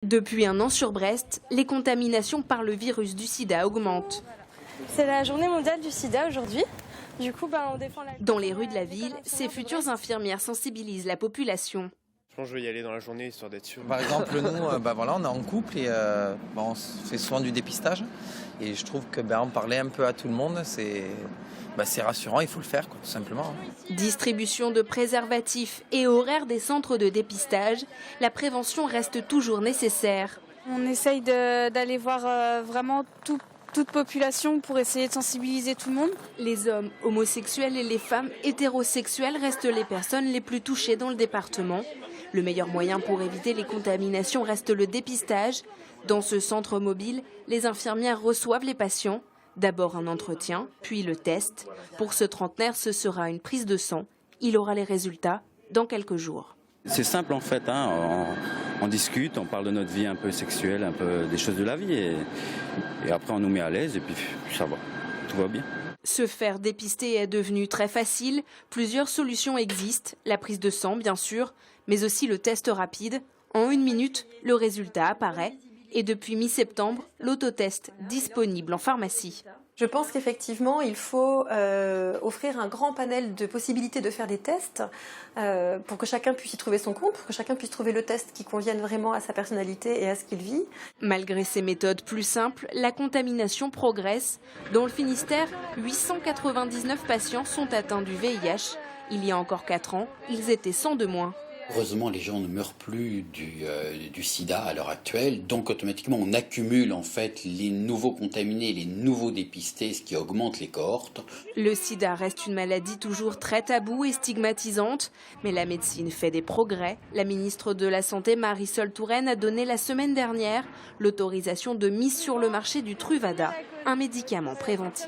Depuis un an sur Brest, les contaminations par le virus du sida augmentent. C'est la journée mondiale du sida aujourd'hui. Du coup, on défend la... Dans les rues de la ville, ces futures infirmières sensibilisent la population. Je pense que je vais y aller dans la journée histoire d'être sûr. Par exemple, nous, on est en couple et on fait souvent du dépistage. Et je trouve que en parler un peu à tout le monde, c'est rassurant, il faut le faire, tout simplement. Distribution de préservatifs et horaire des centres de dépistage, la prévention reste toujours nécessaire. On essaye d'aller voir vraiment toute population pour essayer de sensibiliser tout le monde. Les hommes homosexuels et les femmes hétérosexuelles restent les personnes les plus touchées dans le département. Le meilleur moyen pour éviter les contaminations reste le dépistage. Dans ce centre mobile, les infirmières reçoivent les patients. D'abord un entretien, puis le test. Pour ce trentenaire, ce sera une prise de sang. Il aura les résultats dans quelques jours. C'est simple en fait, on discute, on parle de notre vie un peu sexuelle, un peu des choses de la vie et après on nous met à l'aise et puis ça va, tout va bien. Se faire dépister est devenu très facile. Plusieurs solutions existent, la prise de sang bien sûr, mais aussi le test rapide. En 1 minute, le résultat apparaît. Et depuis mi-septembre, l'autotest disponible en pharmacie. Je pense qu'effectivement, il faut offrir un grand panel de possibilités de faire des tests pour que chacun puisse y trouver son compte, pour que chacun puisse trouver le test qui convienne vraiment à sa personnalité et à ce qu'il vit. Malgré ces méthodes plus simples, la contamination progresse. Dans le Finistère, 899 patients sont atteints du VIH. Il y a encore 4 ans, ils étaient 100 de moins. Heureusement, les gens ne meurent plus du sida à l'heure actuelle, donc automatiquement on accumule en fait les nouveaux contaminés, les nouveaux dépistés, ce qui augmente les cohortes. Le sida reste une maladie toujours très taboue et stigmatisante, mais la médecine fait des progrès. La ministre de la Santé, Marisol Touraine, a donné la semaine dernière l'autorisation de mise sur le marché du Truvada, un médicament préventif.